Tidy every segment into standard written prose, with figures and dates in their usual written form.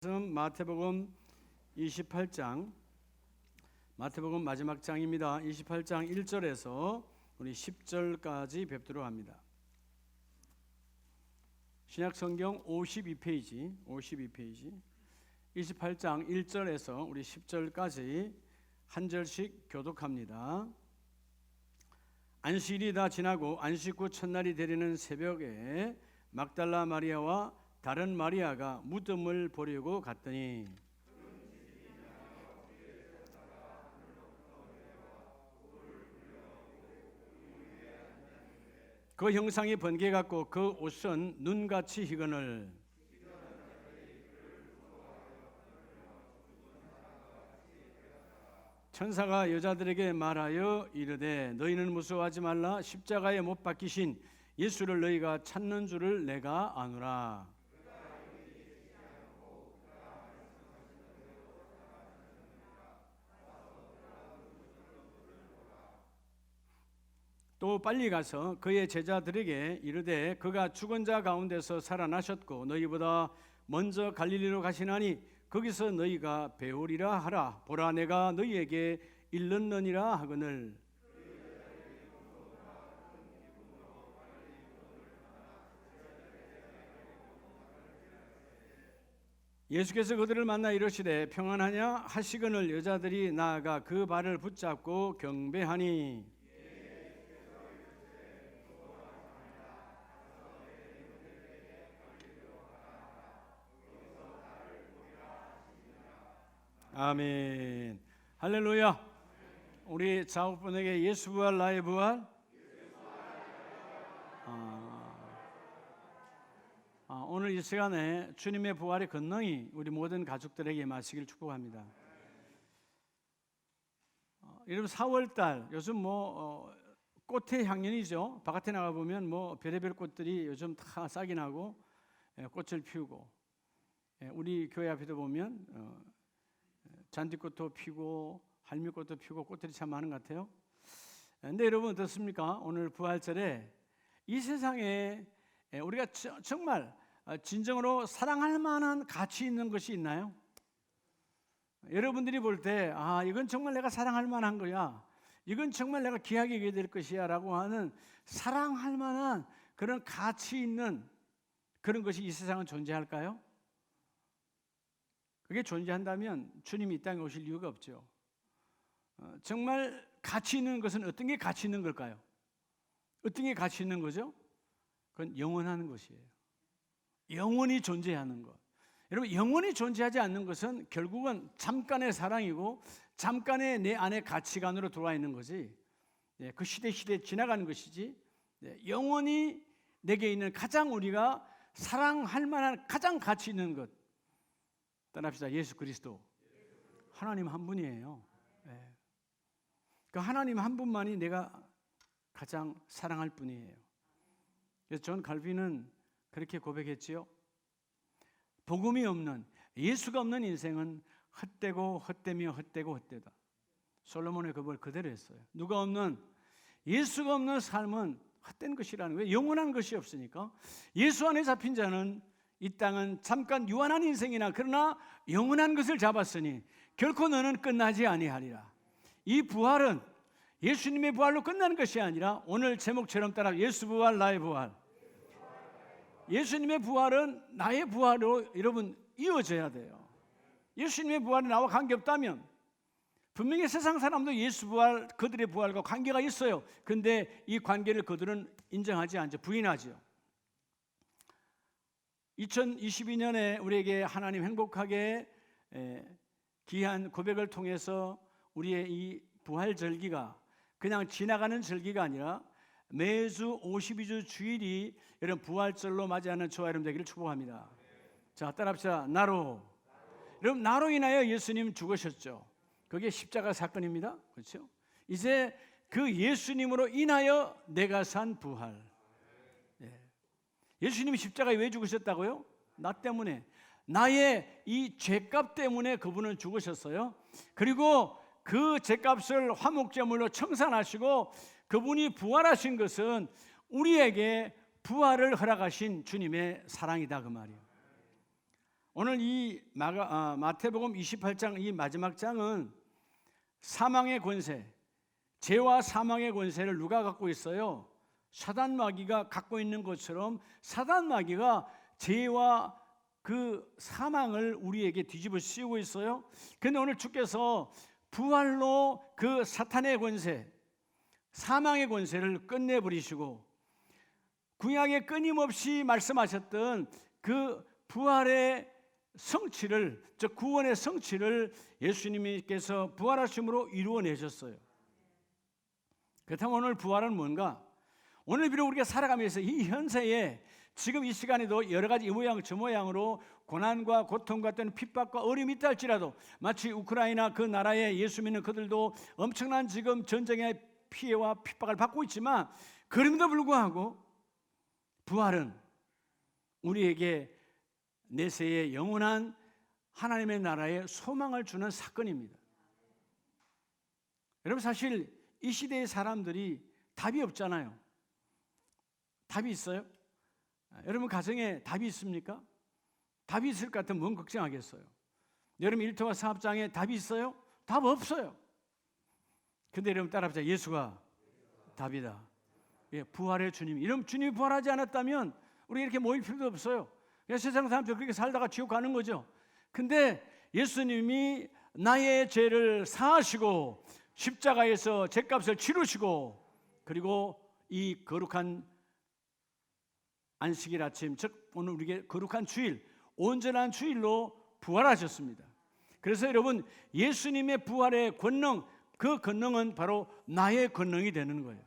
마태복음 28장, 마태복음 마지막 장입니다. 28장 1절에서 우리 10절까지 뵙도록 합니다. 신약성경 52페이지 28장 1절에서 우리 10절까지 한 절씩 교독합니다. 안식일이 다 지나고 안식 후 첫날이 되려는 새벽에 막달라 마리아와 다른 마리아가 무덤을 보려고 갔더니 그 형상이 번개 같고 그 옷은 눈같이 희거늘 천사가 여자들에게 말하여 이르되 너희는 무서워하지 말라. 십자가에 못 박히신 예수를 너희가 찾는 줄을 내가 아노라. 또 빨리 가서 그의 제자들에게 이르되 그가 죽은 자 가운데서 살아나셨고 너희보다 먼저 갈릴리로 가시나니 거기서 너희가 배우리라 하라. 보라 내가 너희에게 일렀느니라 하거늘. 예수께서 그들을 만나 이르시되 평안하냐 하시거늘 여자들이 나아가 그 발을 붙잡고 경배하니 아멘. 할렐루야. 우리 자국분에게 예수 부활 나의 부활. 오늘 이 시간에 주님의 부활의 권능이 우리 모든 가족들에게 임하시길 축복합니다. 여러분 4월달 요즘 꽃의 향연이죠. 바깥에 나가 보면 별의별 꽃들이 요즘 다 싹이 나고 꽃을 피우고 우리 교회 앞에도 보면 잔디꽃도 피고 할미꽃도 피고 꽃들이 참 많은 것 같아요. 그런데 여러분 어떻습니까? 오늘 부활절에 이 세상에 우리가 정말 진정으로 사랑할 만한 가치 있는 것이 있나요? 여러분들이 볼 때 이건 정말 내가 사랑할 만한 거야, 이건 정말 내가 귀하게 여겨야 될 것이야 라고 하는 사랑할 만한 그런 가치 있는 그런 것이 이 세상은 존재할까요? 그게 존재한다면 주님이 이 땅에 오실 이유가 없죠. 정말 가치 있는 것은 어떤 게 가치 있는 걸까요? 어떤 게 가치 있는 거죠? 그건 영원한 것이에요. 영원히 존재하는 것. 여러분 영원히 존재하지 않는 것은 결국은 잠깐의 사랑이고 잠깐의 내 안의 가치관으로 들어와 있는 거지. 그 시대 지나가는 것이지. 영원히 내게 있는 가장 우리가 사랑할 만한 가장 가치 있는 것. 따라합시다. 예수 그리스도. 하나님 한 분이에요. 그 하나님 한 분만이 내가 가장 사랑할 분이에요. 그래서 존 칼빈은 그렇게 고백했지요. 복음이 없는, 예수가 없는 인생은 헛되고 헛되며 헛되고 헛되다. 솔로몬의 그 말 그대로 했어요. 누가 없는, 예수가 없는 삶은 헛된 것이라는 거예요. 영원한 것이 없으니까. 예수 안에 잡힌 자는 이 땅은 잠깐 유한한 인생이나 그러나 영원한 것을 잡았으니 결코 너는 끝나지 아니하리라. 이 부활은 예수님의 부활로 끝나는 것이 아니라 오늘 제목처럼 따라 예수 부활 나의 부활. 예수님의 부활은 나의 부활로 여러분 이어져야 돼요. 예수님의 부활이 나와 관계없다면 분명히 세상 사람도 예수 부활, 그들의 부활과 관계가 있어요. 그런데 이 관계를 그들은 인정하지 않죠. 부인하죠. 2022년에 우리에게 하나님 행복하게 귀한 고백을 통해서 우리의 이 부활절기가 그냥 지나가는 절기가 아니라 매주 52주 주일이 여러분 부활절로 맞이하는 저와 여러분 되기를 축복합니다. 자, 따라합시다. 나로. 여러분 나로 인하여 예수님 죽으셨죠. 그게 십자가 사건입니다. 그렇죠? 이제 그 예수님으로 인하여 내가 산 부활. 예수님이 십자가에 왜 죽으셨다고요? 나 때문에, 나의 이 죄값 때문에 그분은 죽으셨어요. 그리고 그 죄값을 화목제물로 청산하시고 그분이 부활하신 것은 우리에게 부활을 허락하신 주님의 사랑이다 그 말이에요. 오늘 이 마태복음 28장 이 마지막 장은 사망의 권세, 죄와 사망의 권세를 누가 갖고 있어요? 사단 마귀가 갖고 있는 것처럼 사단 마귀가 죄와 그 사망을 우리에게 뒤집어 씌우고 있어요. 그런데 오늘 주께서 부활로 그 사탄의 권세, 사망의 권세를 끝내버리시고 구약에 끊임없이 말씀하셨던 그 부활의 성취를, 즉 구원의 성취를 예수님께서 부활하심으로 이루어내셨어요. 그렇다면 오늘 부활은 뭔가? 오늘 비록 우리가 살아가면서 이 현세에 지금 이 시간에도 여러 가지 이 모양 저 모양으로 고난과 고통과 또는 핍박과 어려움이 있다 할지라도 마치 우크라이나 그 나라에 예수 믿는 그들도 엄청난 지금 전쟁의 피해와 핍박을 받고 있지만 그럼에도 불구하고 부활은 우리에게 내세의 영원한 하나님의 나라의 소망을 주는 사건입니다. 여러분 사실 이 시대의 사람들이 답이 없잖아요. 답이 있어요? 여러분 가정에 답이 있습니까? 답이 있을 것 같으면 뭔 걱정하겠어요? 여러분 일터와 사업장에 답이 있어요? 답 없어요. 근데 여러분 따라합시다. 예수가 답이다. 예, 부활의 주님. 이러면 주님이 부활하지 않았다면 우리 이렇게 모일 필요도 없어요. 그냥 세상 사람들 그렇게 살다가 지옥 가는 거죠. 근데 예수님이 나의 죄를 사하시고 십자가에서 죄값을 치르시고 그리고 이 거룩한 안식일 아침, 즉 오늘 우리에게 거룩한 주일, 온전한 주일로 부활하셨습니다. 그래서 여러분 예수님의 부활의 권능, 그 권능은 바로 나의 권능이 되는 거예요.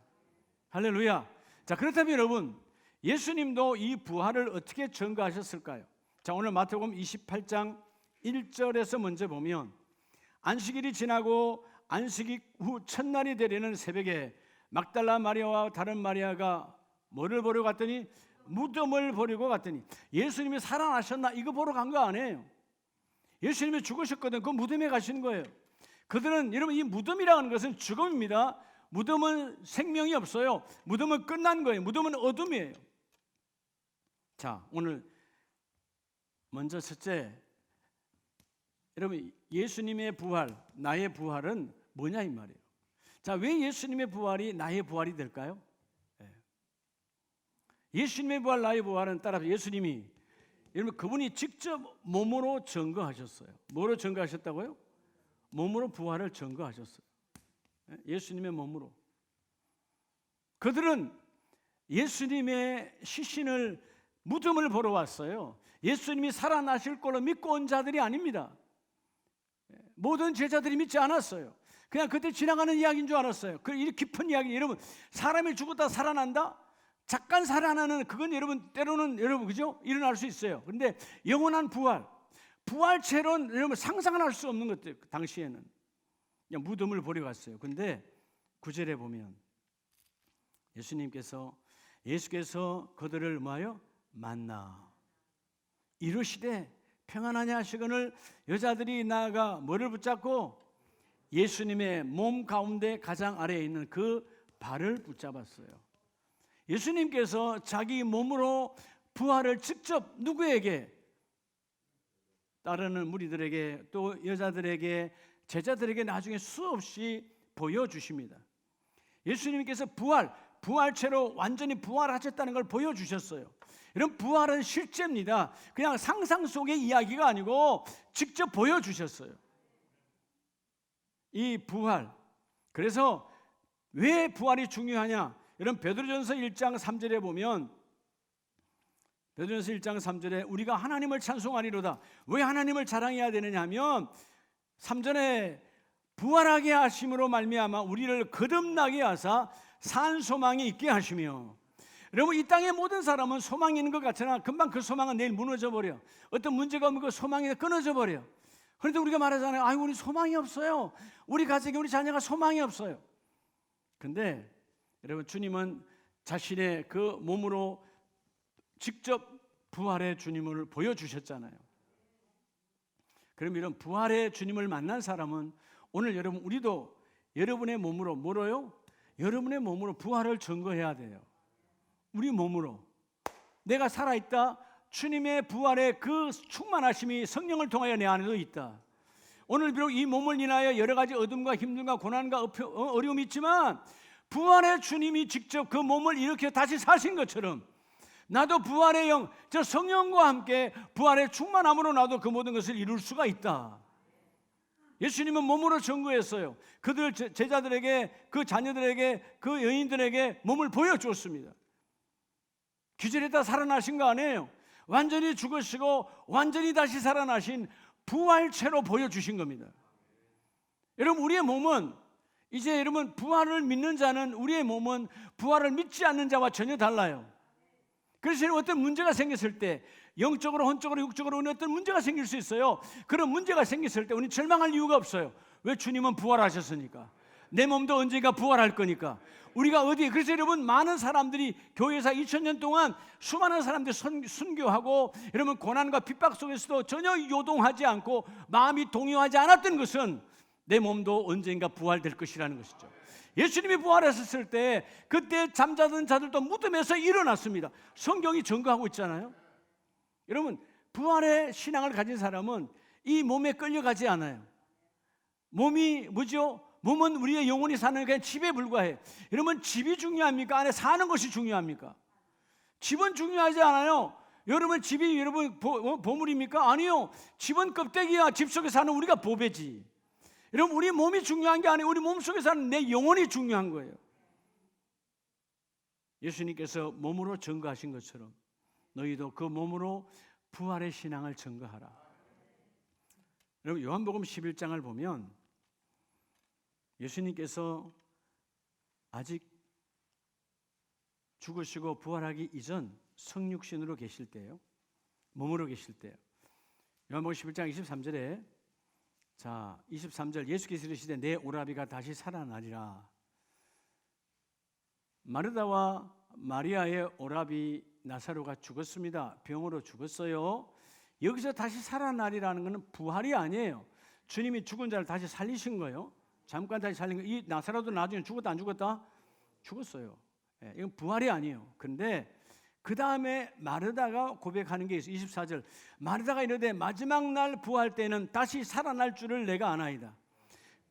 할렐루야. 자, 그렇다면 여러분 예수님도 이 부활을 어떻게 증거하셨을까요? 자, 오늘 마태복음 28장 1절에서 먼저 보면 안식일이 지나고 안식일 후 첫날이 되려는 새벽에 막달라 마리아와 다른 마리아가 뭐를 보러 갔더니 무덤을 보려고 갔더니 예수님이 살아나셨나 이거 보러 간 거 아니에요. 예수님이 죽으셨거든. 그 무덤에 가신 거예요. 그들은 여러분 이 무덤이라는 것은 죽음입니다. 무덤은 생명이 없어요. 무덤은 끝난 거예요. 무덤은 어둠이에요. 자, 오늘 먼저 첫째, 여러분 예수님의 부활, 나의 부활은 뭐냐 이 말이에요. 자, 왜 예수님의 부활이 나의 부활이 될까요? 예수님의 부활, 나의 부활은 따라서 예수님이 여러분 그분이 직접 몸으로 증거하셨어요. 뭐로 증거하셨다고요? 몸으로 부활을 증거하셨어요. 예수님의 몸으로. 그들은 예수님의 시신을 무덤을 보러 왔어요. 예수님이 살아나실 걸로 믿고 온 자들이 아닙니다. 모든 제자들이 믿지 않았어요. 그냥 그때 지나가는 이야기인 줄 알았어요. 그 깊은 이야기. 여러분 사람이 죽었다 살아난다? 잠깐 살아나는 그건 여러분 때로는 여러분 그죠? 일어날 수 있어요. 그런데 영원한 부활, 부활체로는 여러분 상상을 할 수 없는 것들. 그 당시에는 그냥 무덤을 보러 갔어요. 근데 9절에 보면 예수께서 그들을 뭐하여 만나 이르시되 평안하냐 하시거늘 여자들이 나아가 뭐를 붙잡고 예수님의 몸 가운데 가장 아래에 있는 그 발을 붙잡았어요. 예수님께서 자기 몸으로 부활을 직접 누구에게? 따르는 무리들에게 또 여자들에게 제자들에게 나중에 수없이 보여주십니다. 예수님께서 부활체로 완전히 부활하셨다는 걸 보여주셨어요. 이런 부활은 실제입니다. 그냥 상상 속의 이야기가 아니고 직접 보여주셨어요. 이 부활. 그래서 왜 부활이 중요하냐? 여러분 베드로전서 1장 3절에 보면 베드로전서 1장 3절에 우리가 하나님을 찬송하리로다. 왜 하나님을 자랑해야 되느냐 하면 3절에 부활하게 하심으로 말미암아 우리를 거듭나게 하사 산 소망이 있게 하시며. 여러분 이 땅의 모든 사람은 소망이 있는 것 같으나 금방 그 소망은 내일 무너져 버려. 어떤 문제가 오면 그 소망이 끊어져 버려. 그런데 우리가 말하잖아요. 아유 우리 소망이 없어요. 우리 가족이 우리 자녀가 소망이 없어요. 근데 여러분 주님은 자신의 그 몸으로 직접 부활의 주님을 보여주셨잖아요. 그럼 이런 부활의 주님을 만난 사람은 오늘 여러분 우리도 여러분의 몸으로 뭐로요? 여러분의 몸으로 부활을 증거해야 돼요. 우리 몸으로 내가 살아있다, 주님의 부활의 그 충만하심이 성령을 통하여 내 안에도 있다. 오늘 비록 이 몸을 인하여 여러 가지 어둠과 힘듦과 고난과 어려움이 있지만 부활의 주님이 직접 그 몸을 일으켜 다시 사신 것처럼 나도 부활의 영, 저 성령과 함께 부활의 충만함으로 나도 그 모든 것을 이룰 수가 있다. 예수님은 몸으로 증거했어요. 그들 제자들에게, 그 자녀들에게, 그 여인들에게 몸을 보여주었습니다. 기절했다 살아나신 거 아니에요. 완전히 죽으시고 완전히 다시 살아나신 부활체로 보여주신 겁니다. 여러분, 우리의 몸은 이제 여러분 부활을 믿는 자는 우리의 몸은 부활을 믿지 않는 자와 전혀 달라요. 그래서 어떤 문제가 생겼을 때 영적으로, 혼적으로, 육적으로 어떤 문제가 생길 수 있어요. 그런 문제가 생겼을 때 우리는 절망할 이유가 없어요. 왜? 주님은 부활하셨으니까. 내 몸도 언젠가 부활할 거니까. 우리가 어디에, 그래서 여러분 많은 사람들이 교회에서 2000년 동안 수많은 사람들이 순교하고 여러분 고난과 핍박 속에서도 전혀 요동하지 않고 마음이 동요하지 않았던 것은 내 몸도 언젠가 부활될 것이라는 것이죠. 예수님이 부활하셨을 때 그때 잠자던 자들도 무덤에서 일어났습니다. 성경이 증거하고 있잖아요. 여러분, 부활의 신앙을 가진 사람은 이 몸에 끌려가지 않아요. 몸이 뭐죠? 몸은 우리의 영혼이 사는 그냥 집에 불과해. 여러분, 집이 중요합니까? 안에 사는 것이 중요합니까? 집은 중요하지 않아요. 여러분, 집이 여러분 보물입니까? 아니요. 집은 껍데기야. 집 속에 사는 우리가 보배지. 여러분, 우리 몸이 중요한 게 아니고 우리 몸 속에 사는 내 영혼이 중요한 거예요. 예수님께서 몸으로 증거하신 것처럼 너희도 그 몸으로 부활의 신앙을 증거하라. 여러분, 요한복음 11장을 보면 예수님께서 아직 죽으시고 부활하기 이전 성육신으로 계실 때요, 몸으로 계실 때요. 요한복음 11장 23절에 자 23절 예수께서 이르시되 내 오라비가 다시 살아나리라. 마르다와 마리아의 오라비 나사로가 죽었습니다. 병으로 죽었어요. 여기서 다시 살아나리라는 것은 부활이 아니에요. 주님이 죽은 자를 다시 살리신 거예요. 잠깐 다시 살린 거예요. 이 나사로도 나중에 죽었다 안 죽었다? 죽었어요. 예, 이건 부활이 아니에요. 그런데 그 다음에 마르다가 고백하는 게 있어요. 24절 마르다가 이르되 마지막 날 부활 때는 다시 살아날 줄을 내가 아나이다.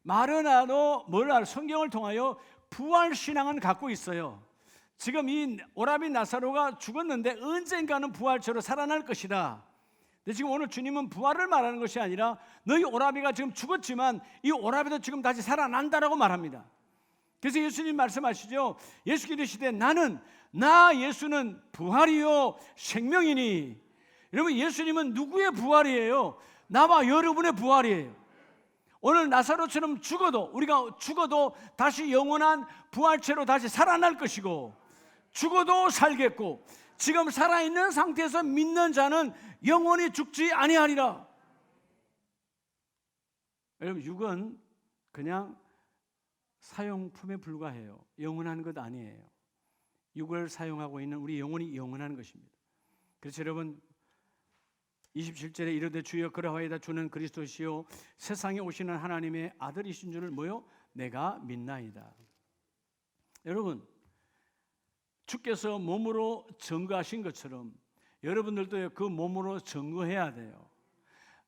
마르다도 뭘 알아? 성경을 통하여 부활 신앙은 갖고 있어요. 지금 이 오라비 나사로가 죽었는데 언젠가는 부활체로 살아날 것이다. 근데 지금 오늘 주님은 부활을 말하는 것이 아니라 너희 오라비가 지금 죽었지만 이 오라비도 지금 다시 살아난다라고 말합니다. 그래서 예수님 말씀하시죠. 예수께서 이르시되 나 예수는 부활이요 생명이니. 여러분, 예수님은 누구의 부활이에요? 나와 여러분의 부활이에요. 오늘 나사로처럼 우리가 죽어도 다시 영원한 부활체로 다시 살아날 것이고, 죽어도 살겠고, 지금 살아있는 상태에서 믿는 자는 영원히 죽지 아니하리라. 여러분, 육은 그냥 사용품에 불과해요. 영원한 것 아니에요. 육을 사용하고 있는 우리 영혼이 영원한 것입니다. 그래서 여러분 27절에 이르되 주여 그러하이다 주는 그리스도시요 세상에 오시는 하나님의 아들이신 줄을 뭐요? 내가 믿나이다. 여러분, 주께서 몸으로 증거하신 것처럼 여러분들도 그 몸으로 증거해야 돼요.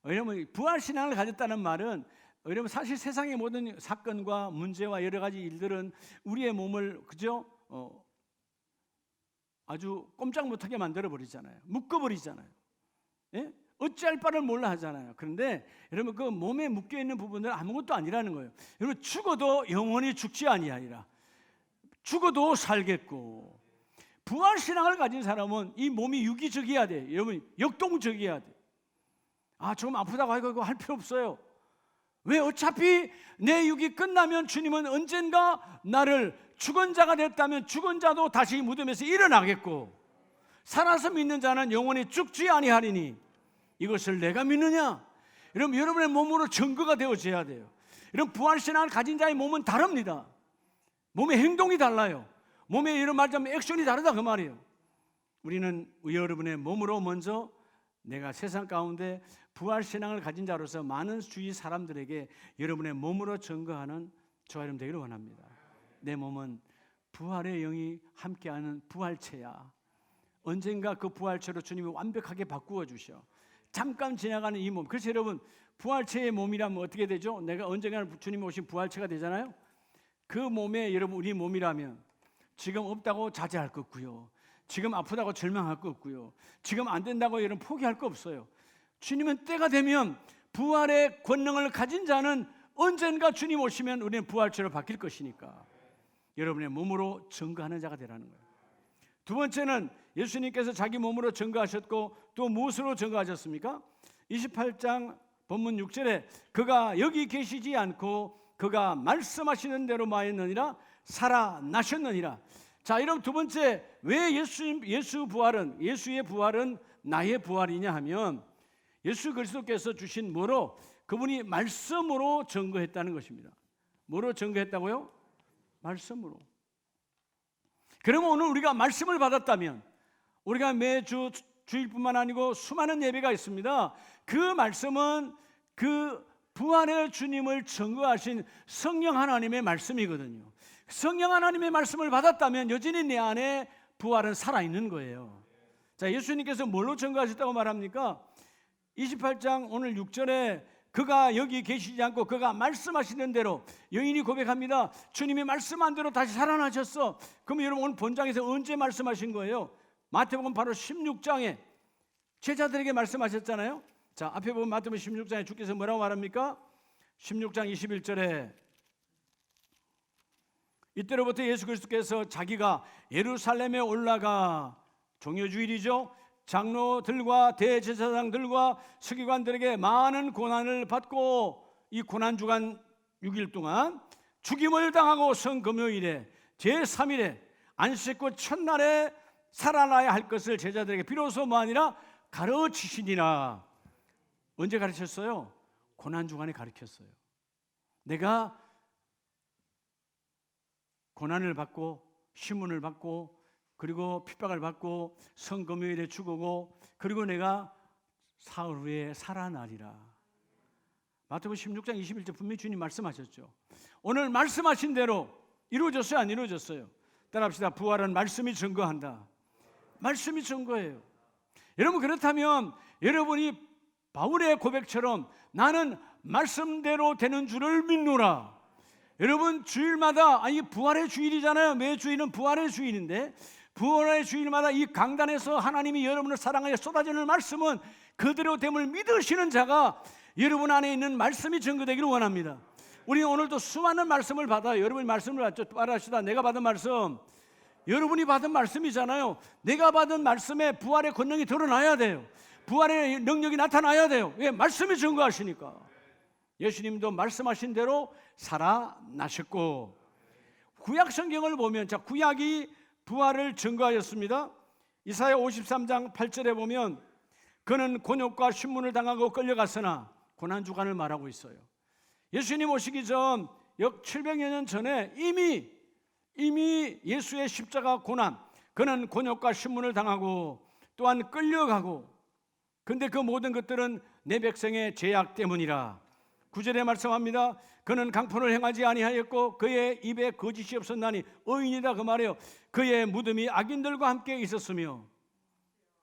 왜냐하면 부활신앙을 가졌다는 말은 여러분 사실 세상의 모든 사건과 문제와 여러 가지 일들은 우리의 몸을 그죠? 아주 꼼짝 못하게 만들어 버리잖아요. 묶어 버리잖아요. 예? 어찌할 바를 몰라 하잖아요. 그런데 여러분 그 몸에 묶여 있는 부분은 아무것도 아니라는 거예요. 여러분 죽어도 영원히 죽지 아니하리라. 죽어도 살겠고. 부활 신앙을 가진 사람은 이 몸이 유기적이어야 돼. 여러분 역동적이어야 돼. 아, 조금 아프다고 하고 할 필요 없어요. 왜? 어차피 내 육이 끝나면 주님은 언젠가 나를 죽은 자가 됐다면 죽은 자도 다시 무덤에서 일어나겠고, 살아서 믿는 자는 영원히 죽지 아니하리니 이것을 내가 믿느냐? 여러분, 여러분의 몸으로 증거가 되어져야 돼요. 여러분, 부활신앙을 가진 자의 몸은 다릅니다. 몸의 행동이 달라요. 몸의 이런 말하자면 액션이 다르다 그 말이에요. 우리는 여러분의 몸으로 먼저 내가 세상 가운데 부활신앙을 가진 자로서 많은 주위 사람들에게 여러분의 몸으로 증거하는 저와 여러분 되기를 원합니다. 내 몸은 부활의 영이 함께하는 부활체야. 언젠가 그 부활체로 주님이 완벽하게 바꾸어 주셔. 잠깐 지나가는 이 몸. 그래서 여러분, 부활체의 몸이라면 어떻게 되죠? 내가 언젠가 주님이 오신 부활체가 되잖아요. 그 몸에 여러분 우리 몸이라면 지금 없다고 자제할 거 없고요, 지금 아프다고 절망할 거 없고요, 지금 안 된다고 여러분 포기할 거 없어요. 주님은 때가 되면 부활의 권능을 가진 자는 언젠가 주님 오시면 우리는 부활체로 바뀔 것이니까 여러분의 몸으로 증거하는 자가 되라는 거예요. 두 번째는 예수님께서 자기 몸으로 증거하셨고 또 무엇으로 증거하셨습니까? 28장 본문 6절에 그가 여기 계시지 않고 그가 말씀하시는 대로 마였느니라 살아나셨느니라. 자, 여러분, 두 번째, 왜 예수의 부활은 나의 부활이냐 하면 예수 그리스도께서 주신 뭐로? 그분이 말씀으로 증거했다는 것입니다. 뭐로 증거했다고요? 말씀으로. 그러면 오늘 우리가 말씀을 받았다면, 우리가 매주 주일뿐만 아니고 수많은 예배가 있습니다. 그 말씀은 그 부활의 주님을 증거하신 성령 하나님의 말씀이거든요. 성령 하나님의 말씀을 받았다면 여전히 내 안에 부활은 살아있는 거예요. 자, 예수님께서 뭘로 증거하셨다고 말합니까? 28장 오늘 6절에 그가 여기 계시지 않고 그가 말씀하시는 대로, 여인이 고백합니다. 주님이 말씀한 대로 다시 살아나셨어. 그럼 여러분, 오늘 본장에서 언제 말씀하신 거예요? 마태복음 바로 16장에 제자들에게 말씀하셨잖아요. 자, 앞에 보면 마태복음 16장에 주께서 뭐라고 말합니까? 16장 21절에 이때로부터 예수 그리스도께서 자기가 예루살렘에 올라가, 종려주일이죠, 장로들과 대제사장들과 서기관들에게 많은 고난을 받고 이 고난주간 6일 동안 죽임을 당하고 성금요일에 제3일에 안식구 첫날에 살아나야 할 것을 제자들에게 비로소 뭐 아니라 가르치시니라. 언제 가르쳤어요? 고난주간에 가르쳤어요. 내가 고난을 받고 신문을 받고 그리고 핍박을 받고 성금요일에 죽고 그리고 내가 사흘 후에 살아나리라. 마태복음 16장 21절 분명히 주님 말씀하셨죠. 오늘 말씀하신 대로 이루어졌어요, 안 이루어졌어요? 따라합시다. 부활은 말씀이 증거한다. 말씀이 증거예요. 여러분, 그렇다면 여러분이 바울의 고백처럼 나는 말씀대로 되는 줄을 믿노라. 여러분, 주일마다, 아니 부활의 주일이잖아요. 매 주일은 부활의 주일인데 부활의 주일마다 이 강단에서 하나님이 여러분을 사랑하여 쏟아지는 말씀은 그대로 됨을 믿으시는 자가 여러분 안에 있는 말씀이 증거되기를 원합니다. 우리 오늘도 수많은 말씀을 받아요. 여러분이 말씀을 받죠. 따라합시다. 내가 받은 말씀, 여러분이 받은 말씀이잖아요. 내가 받은 말씀에 부활의 권능이 드러나야 돼요. 부활의 능력이 나타나야 돼요. 왜? 말씀이 증거하시니까. 예수님도 말씀하신 대로 살아나셨고, 구약 성경을 보면, 자, 구약이 부활을 증거하였습니다. 이사야 53장 8절에 보면 그는 곤욕과 신문을 당하고 끌려갔으나 고난주간을 말하고 있어요. 예수님 오시기 전 약 700여 년 전에 이미 예수의 십자가 고난, 그는 곤욕과 신문을 당하고 또한 끌려가고, 근데 그 모든 것들은 내 백성의 죄악 때문이라. 9절에 말씀합니다. 그는 강포를 행하지 아니하였고 그의 입에 거짓이 없었나니 의인이다, 그 말이에요. 그의 무덤이 악인들과 함께 있었으며,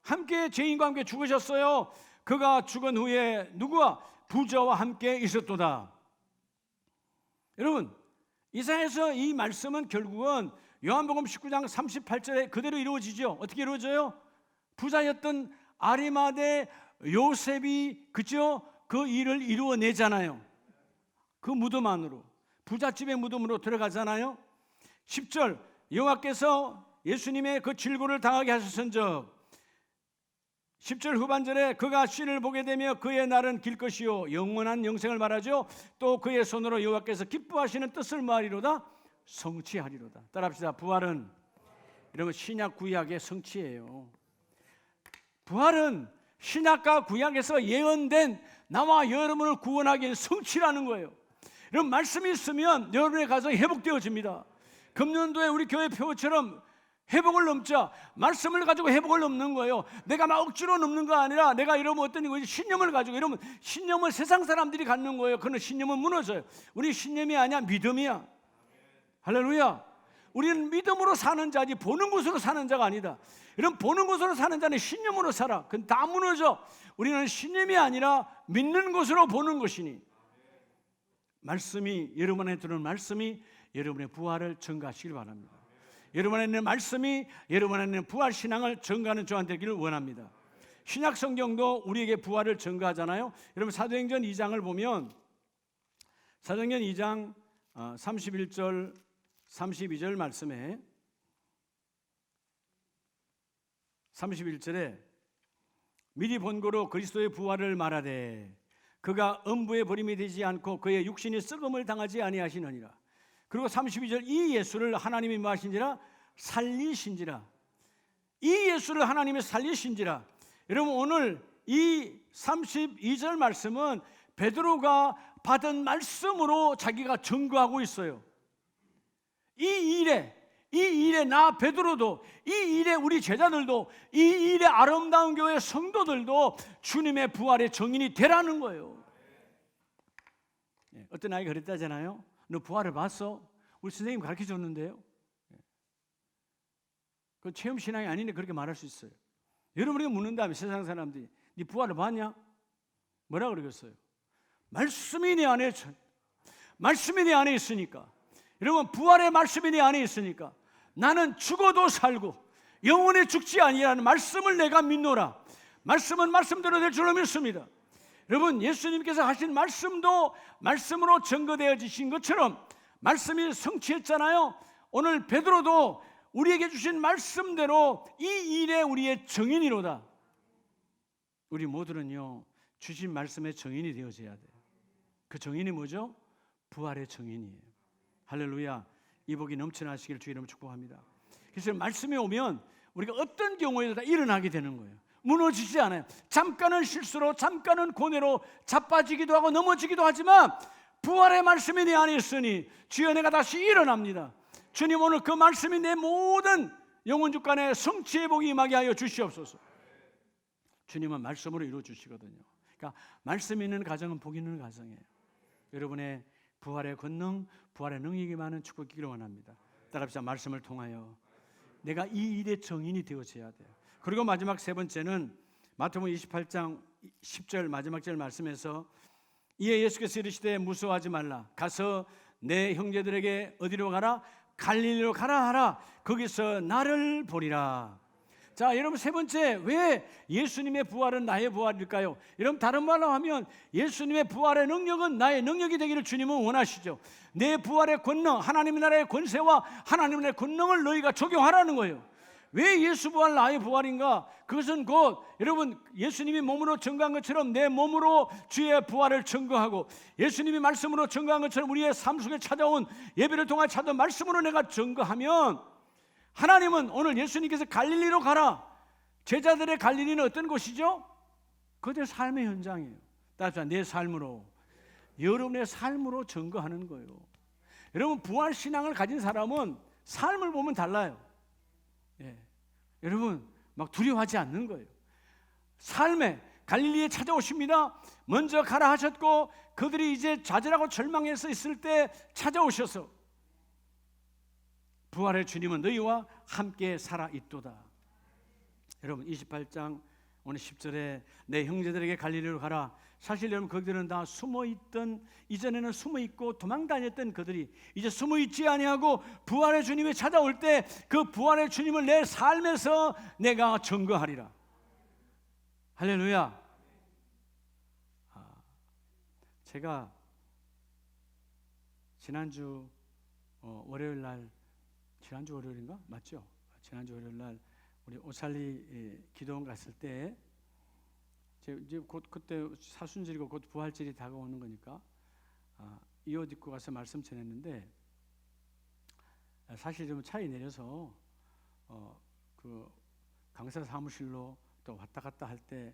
함께 죄인과 함께 죽으셨어요. 그가 죽은 후에 누구와? 부자와 함께 있었도다. 여러분, 이사야에서 이 말씀은 결국은 요한복음 19장 38절에 그대로 이루어지죠. 어떻게 이루어져요? 부자였던 아리마대 요셉이, 그죠? 그 일을 이루어내잖아요. 그 무덤 안으로, 부잣집의 무덤으로 들어가잖아요. 10절, 여호와께서 예수님의 그 질고를 당하게 하셨은즉, 10절 후반절에 그가 신을 보게 되며 그의 날은 길 것이요 영원한 영생을 말하죠. 또 그의 손으로 여호와께서 기뻐하시는 뜻을 말하리로다, 성취하리로다. 따라합시다. 부활은, 이러면 신약 구약의 성취예요. 부활은 신약과 구약에서 예언된 나와 여러분을 구원하기 위한 성취라는 거예요. 여러분, 말씀이 있으면 여러분의 가정이 회복되어집니다. 금년도에 우리 교회 표처럼 회복을 넘자, 말씀을 가지고 회복을 넘는 거예요. 내가 막 억지로 넘는 거 아니라 내가 이러면 어떤 거지? 신념을 가지고, 이러면 신념을 세상 사람들이 갖는 거예요. 그는 신념은 무너져요. 우리 신념이 아니야, 믿음이야. 할렐루야. 우리는 믿음으로 사는 자지 보는 것으로 사는 자가 아니다. 이런 보는 것으로 사는 자는 신념으로 살아. 그건 다 무너져. 우리는 신념이 아니라 믿는 것으로 보는 것이니, 말씀이, 여러분 안에 들어오는 말씀이 여러분의 부활을 증가하시길 바랍니다. 여러분 안에 있는 말씀이 여러분 안에 있는 부활 신앙을 증가하는 저한 되기를 원합니다. 신약 성경도 우리에게 부활을 증가하잖아요. 여러분 사도행전 2장을 보면, 사도행전 2장 31절 32절 말씀에 31절에 미리 본고로 그리스도의 부활을 말하되 그가 음부에 버림이 되지 않고 그의 육신이 썩음을 당하지 아니하시느니라. 그리고 32절 이 예수를 하나님이 뭐 하신지라? 살리신지라. 이 예수를 하나님이 살리신지라. 여러분 오늘 이 32절 말씀은 베드로가 받은 말씀으로 자기가 증거하고 있어요. 이 일에 나 베드로도, 이 일에 우리 제자들도, 이 일에 아름다운 교회 성도들도 주님의 부활의 증인이 되라는 거예요. 어떤 아이가 그랬다잖아요. 너 부활을 봤어? 우리 선생님 가르쳐 줬는데요. 그 체험 신앙이 아닌데 그렇게 말할 수 있어요. 여러분에게 묻는다면 세상 사람들이 네 부활을 봤냐? 뭐라 그러겠어요? 말씀이 내 안에 있으니까. 여러분 부활의 말씀이 내 안에 있으니까 나는 죽어도 살고 영원히 죽지 아니하는 말씀을 내가 믿노라. 말씀은 말씀대로 될 줄로 믿습니다. 여러분 예수님께서 하신 말씀도 말씀으로 증거되어지신 것처럼 말씀이 성취했잖아요. 오늘 베드로도 우리에게 주신 말씀대로 이 일에 우리의 증인이로다. 우리 모두는요 주신 말씀의 증인이 되어져야 돼요. 그 증인이 뭐죠? 부활의 증인이에요. 할렐루야. 이 복이 넘쳐나시기를 주의 이름으로 축복합니다. 그래서 말씀이 오면 우리가 어떤 경우에도 다 일어나게 되는 거예요. 무너지지 않아요. 잠깐은 실수로, 잠깐은 고뇌로 자빠지기도 하고 넘어지기도 하지만 부활의 말씀이 내 안에 있으니 주여 내가 다시 일어납니다. 주님 오늘 그 말씀이 내 모든 영혼 주간에 성취의 복이 임하게 하여 주시옵소서. 주님은 말씀으로 이루어 주시거든요. 그러니까 말씀이 있는 가정은 복이 있는 가정이에요. 여러분의 부활의 권능, 부활의 능력이 많은 축복이기를 원합니다. 따라합시다. 말씀을 통하여 내가 이 일의 정인이 되어져야 돼요. 그리고 마지막 세 번째는 마태복음 28장 10절 마지막 절 말씀에서 이에 예수께서 이르시되 무서워하지 말라. 가서 내 형제들에게 어디로 가라? 갈릴리로 가라 하라. 거기서 나를 보리라. 자, 여러분 세 번째, 왜 예수님의 부활은 나의 부활일까요? 여러분 다른 말로 하면 예수님의 부활의 능력은 나의 능력이 되기를 주님은 원하시죠. 내 부활의 권능, 하나님의 나라의 권세와 하나님의 나라의 권능을 너희가 적용하라는 거예요. 왜 예수 부활 나의 부활인가? 그것은 곧 여러분 예수님이 몸으로 증거한 것처럼 내 몸으로 주의 부활을 증거하고 예수님이 말씀으로 증거한 것처럼 우리의 삶 속에 찾아온 예배를 통해 찾아온 말씀으로 내가 증거하면 하나님은 오늘 예수님께서 갈릴리로 가라. 제자들의 갈릴리는 어떤 곳이죠? 그들의 삶의 현장이에요. 따라서 내 삶으로, 여러분의 삶으로 증거하는 거예요. 여러분 부활 신앙을 가진 사람은 삶을 보면 달라요. 예. 여러분 막 두려워하지 않는 거예요. 삶에 갈릴리에 찾아오십니다. 먼저 가라 하셨고 그들이 이제 좌절하고 절망해서 있을 때 찾아오셔서 부활의 주님은 너희와 함께 살아있도다. 여러분 28장 오늘 10절에 내 형제들에게 갈릴리로 가라. 사실 여러분 그들은 다 숨어있던, 이전에는 숨어있고 도망다녔던 그들이 이제 숨어있지 아니하고 부활의 주님이 찾아올 때 그 부활의 주님을 내 삶에서 내가 증거하리라. 할렐루야. 제가 지난주 월요일 날, 지난주 월요일인가? 맞죠? 지난주 월요일 날 우리 오살리 기도원 갔을 때 이제 곧 그때 사순절이고 곧 부활절이 다가오는 거니까 이 옷 입고 가서 말씀 전했는데 사실 좀 차에 내려서 그 강사 사무실로 또 왔다 갔다 할 때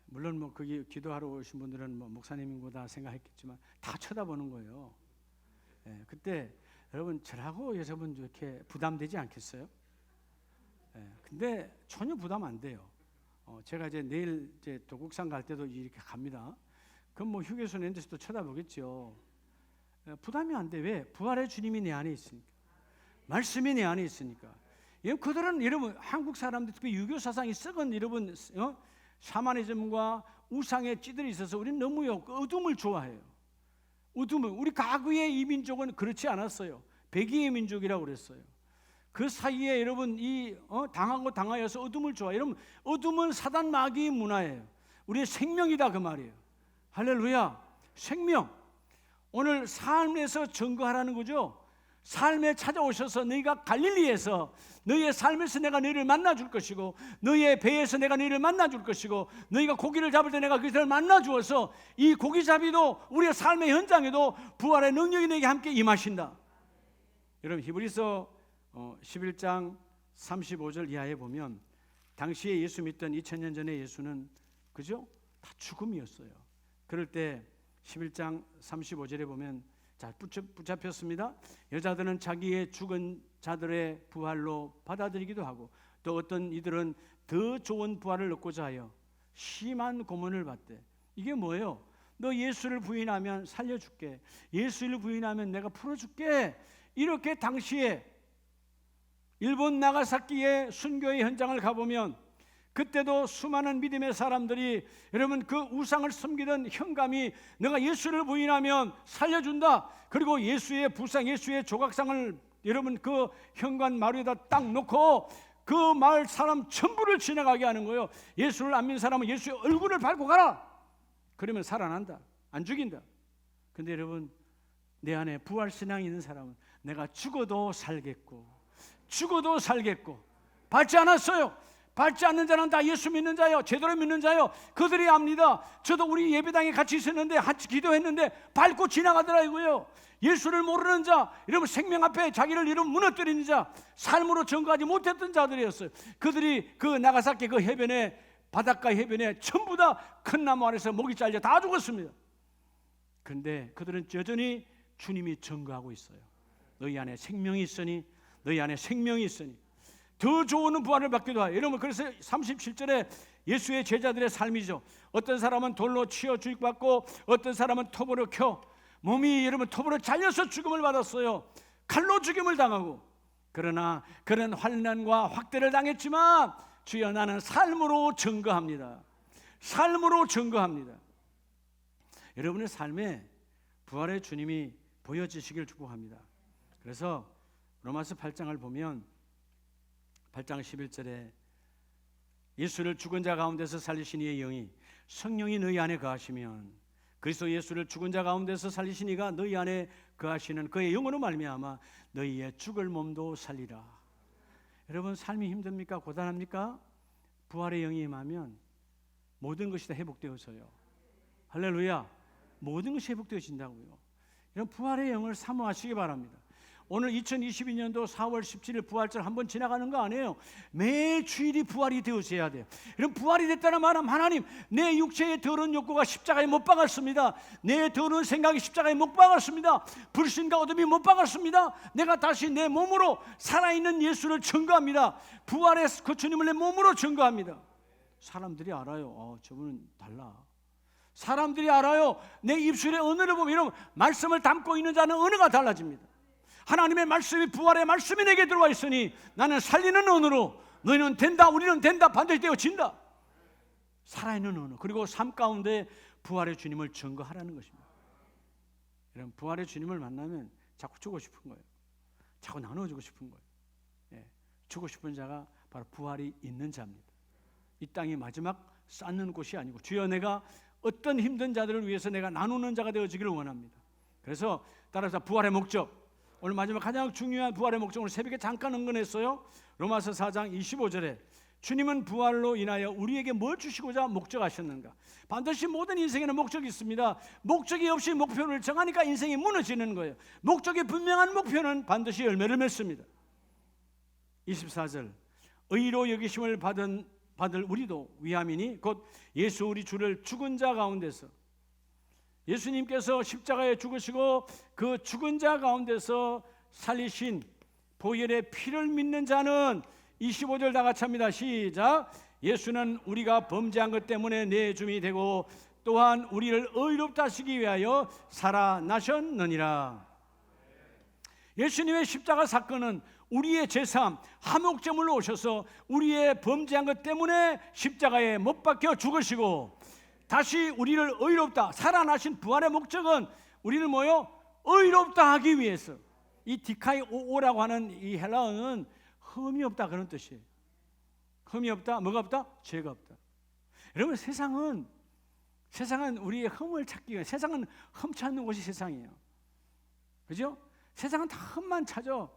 물론 뭐 거기 기도하러 오신 분들은 뭐 목사님인 거다 생각했겠지만 다 쳐다보는 거예요. 그때 여러분 저하고 여러분 이렇게 부담되지 않겠어요? 근데 전혀 부담 안 돼요. 제가 이제 내일 이제 도국산 갈 때도 이렇게 갑니다. 그럼 뭐 휴게소 낸 데서도 쳐다보겠죠. 부담이 안 돼. 왜? 부활의 주님이 내 안에 있으니까. 말씀이 내 안에 있으니까. 그들은 여러분 한국 사람들 특히 유교 사상이 썩은 여러분 샤머니즘과 우상의 찌들이 있어서 우리는 너무요 어둠을 좋아해요. 어둠을 우리 과거의 이민족은 그렇지 않았어요. 백의의 민족이라고 그랬어요. 그 사이에 여러분 당하고 당하여서 어둠을 좋아해요. 여러분 어둠은 사단 마귀의 문화예요. 우리의 생명이다 그 말이에요. 할렐루야. 생명. 오늘 삶에서 증거하라는 거죠. 삶에 찾아오셔서 너희가 갈릴리에서 너희의 삶에서 내가 너희를 만나줄 것이고 너희의 배에서 내가 너희를 만나줄 것이고 너희가 고기를 잡을 때 내가 그들을 만나주어서 이 고기잡이도 우리의 삶의 현장에도 부활의 능력이 너에게 함께 임하신다. 여러분 히브리서 11장 35절 이하에 보면 당시에 예수 믿던 2000년 전에 예수는 그죠? 다 죽음이었어요. 그럴 때 11장 35절에 보면 자 붙잡혔습니다. 여자들은 자기의 죽은 자들의 부활로 받아들이기도 하고 또 어떤 이들은 더 좋은 부활을 얻고자 하여 심한 고문을 받대. 이게 뭐예요? 너 예수를 부인하면 살려줄게. 예수를 부인하면 내가 풀어줄게. 이렇게 당시에 일본 나가사키의 순교의 현장을 가보면 그때도 수많은 믿음의 사람들이 여러분 그 우상을 섬기던 현감이 내가 예수를 부인하면 살려준다. 그리고 예수의 부상, 예수의 조각상을 여러분 그 현관 마루에다 딱 놓고 그 마을 사람 전부를 지나가게 하는 거예요. 예수를 안 믿는 사람은 예수의 얼굴을 밟고 가라. 그러면 살아난다. 안 죽인다. 근데 여러분 내 안에 부활신앙이 있는 사람은 내가 죽어도 살겠고 죽어도 살겠고 밟지 않았어요. 밟지 않는 자는 다 예수 믿는 자요, 제대로 믿는 자요. 그들이 압니다. 저도 우리 예배당에 같이 있었는데 같이 기도했는데 밟고 지나가더라고요. 예수를 모르는 자, 여러분 생명 앞에 자기를 이름 무너뜨리는 자, 삶으로 증거하지 못했던 자들이었어요. 그들이 그 나가사키 그 해변에 바닷가 해변에 전부 다 큰 나무 아래서 목이 잘려 다 죽었습니다. 그런데 그들은 여전히 주님이 증거하고 있어요. 너희 안에 생명이 있으니 너희 안에 생명이 있으니 더 좋은 부활을 받기도 하여. 여러분 그래서 37절에 예수의 제자들의 삶이죠. 어떤 사람은 돌로 치어 주입받고 어떤 사람은 톱으로 켜 몸이 여러분 톱으로 잘려서 죽음을 받았어요. 칼로 죽임을 당하고. 그러나 그런 환난과 확대를 당했지만 주여 나는 삶으로 증거합니다. 삶으로 증거합니다. 여러분의 삶에 부활의 주님이 보여지시길 축복합니다. 그래서 로마서 8장을 보면 8장 11절에 예수를 죽은 자 가운데서 살리신 이의 영이 성령이 너희 안에 거하시면 그리스도 예수를 죽은 자 가운데서 살리신 이가 너희 안에 거하시는 그의 영으로 말미암아 너희의 죽을 몸도 살리라. 여러분 삶이 힘듭니까? 고단합니까? 부활의 영이 임하면 모든 것이 다 회복되어져요. 할렐루야. 모든 것이 회복되어진다고요. 이런 부활의 영을 사모하시기 바랍니다. 오늘 2022년도 4월 17일 부활절 한번 지나가는 거 아니에요. 매 주일이 부활이 되어져야 돼요. 이런 부활이 됐다는 말은 하나님 내 육체의 더러운 욕구가 십자가에 못 박았습니다. 내 더러운 생각이 십자가에 못 박았습니다. 불신과 어둠이 못 박았습니다. 내가 다시 내 몸으로 살아있는 예수를 증거합니다. 부활의 그 주님을 내 몸으로 증거합니다. 사람들이 알아요. 저분은 달라. 사람들이 알아요. 내 입술의 언어를 보면 이런 말씀을 담고 있는 자는 언어가 달라집니다. 하나님의 말씀이 부활의 말씀이 내게 들어와 있으니 나는 살리는 언어로 너희는 된다 우리는 된다 반드시 되어진다. 살아있는 언어. 그리고 삶 가운데 부활의 주님을 증거하라는 것입니다. 여러분 부활의 주님을 만나면 자꾸 주고 싶은 거예요. 자꾸 나눠주고 싶은 거예요. 주고 싶은 자가 바로 부활이 있는 자입니다. 이 땅이 마지막 쌓는 곳이 아니고 주여 내가 어떤 힘든 자들을 위해서 내가 나누는 자가 되어지기를 원합니다. 그래서 따라서 부활의 목적 오늘 마지막 가장 중요한 부활의 목적을 새벽에 잠깐 언급했어요. 로마서 4장 25절에 주님은 부활로 인하여 우리에게 뭘 주시고자 목적하셨는가? 반드시 모든 인생에는 목적이 있습니다. 목적이 없이 목표를 정하니까 인생이 무너지는 거예요. 목적이 분명한 목표는 반드시 열매를 맺습니다. 24절 의로 여기심을 받을 우리도 위함이니 곧 예수 우리 주를 죽은 자 가운데서 예수님께서 십자가에 죽으시고 그 죽은 자 가운데서 살리신 보혈의 피를 믿는 자는 25절 다 같이 합니다. 시작. 예수는 우리가 범죄한 것 때문에 내줌이 되고 또한 우리를 의롭다 하시기 위하여 살아나셨느니라. 예수님의 십자가 사건은 우리의 제사함 화목제물로 오셔서 우리의 범죄한 것 때문에 십자가에 못 박혀 죽으시고 다시 우리를 의롭다, 살아나신 부활의 목적은 우리를 뭐요? 의롭다 하기 위해서. 이 디카이오라고 하는 이 헬라어는 흠이 없다 그런 뜻이에요. 흠이 없다, 뭐가 없다? 죄가 없다. 여러분, 세상은 우리의 흠을 찾기 위해, 세상은 흠 찾는 곳이 세상이에요. 그죠? 세상은 다 흠만 찾아.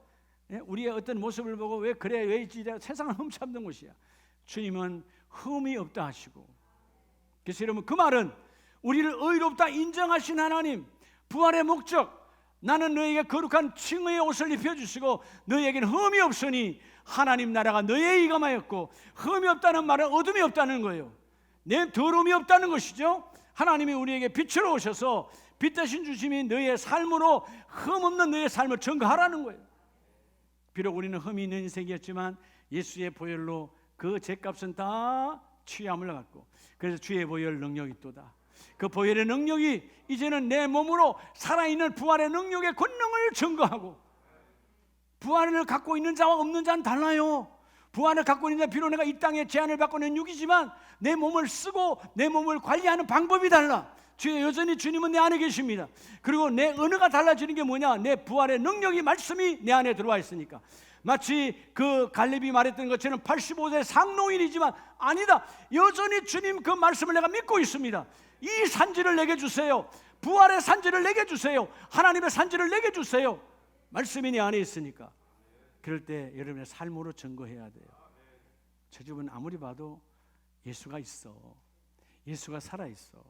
우리의 어떤 모습을 보고 왜 그래, 왜 있지? 세상은 흠 찾는 곳이야. 주님은 흠이 없다 하시고, 그래서 여러분, 그 말은 우리를 의롭다 인정하신 하나님, 부활의 목적, 나는 너에게 거룩한 칭의의 옷을 입혀주시고 너에게는 흠이 없으니 하나님 나라가 너의 이감하였고, 흠이 없다는 말은 어둠이 없다는 거예요. 내 더러움이 없다는 것이죠. 하나님이 우리에게 빛으로 오셔서 빛 대신 주심이 너의 삶으로 흠 없는 너의 삶을 증거하라는 거예요. 비록 우리는 흠이 있는 인생이었지만 예수의 보혈로 그 죄값은 다 취함을 갖고, 그래서 주의 보혈 능력이 있도다. 그 보혈의 능력이 이제는 내 몸으로 살아있는 부활의 능력의 권능을 증거하고, 부활을 갖고 있는 자와 없는 자는 달라요. 부활을 갖고 있는 자, 비록 내가 이 땅에 제한을 받고 있는 육이지만 내 몸을 쓰고 내 몸을 관리하는 방법이 달라. 여전히 주님은 내 안에 계십니다. 그리고 내 언어가 달라지는 게 뭐냐? 내 부활의 능력이, 말씀이 내 안에 들어와 있으니까. 마치 그 갈렙이 말했던 것처럼 85세 상노인이지만 아니다, 여전히 주님 그 말씀을 내가 믿고 있습니다. 이 산지를 내게 주세요. 부활의 산지를 내게 주세요. 하나님의 산지를 내게 주세요. 말씀이 내 안에 있으니까. 그럴 때 여러분의 삶으로 증거해야 돼요. 저 집은 아무리 봐도 예수가 있어, 예수가 살아있어.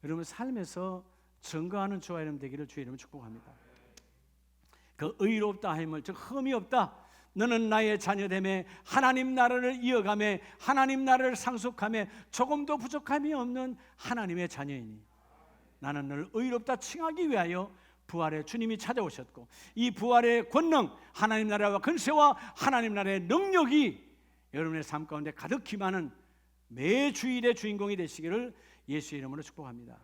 여러분 삶에서 증거하는 저와 여러분 되기를 주의 이름으로 축복합니다. 그 의롭다 함을, 즉 흠이 없다, 너는 나의 자녀됨에 하나님 나라를 이어가며 하나님 나라를 상속하며 조금도 부족함이 없는 하나님의 자녀이니 나는 너를 의롭다 칭하기 위하여 부활의 주님이 찾아오셨고, 이 부활의 권능, 하나님 나라와 권세와 하나님 나라의 능력이 여러분의 삶 가운데 가득히 많은 매 주일의 주인공이 되시기를 예수의 이름으로 축복합니다.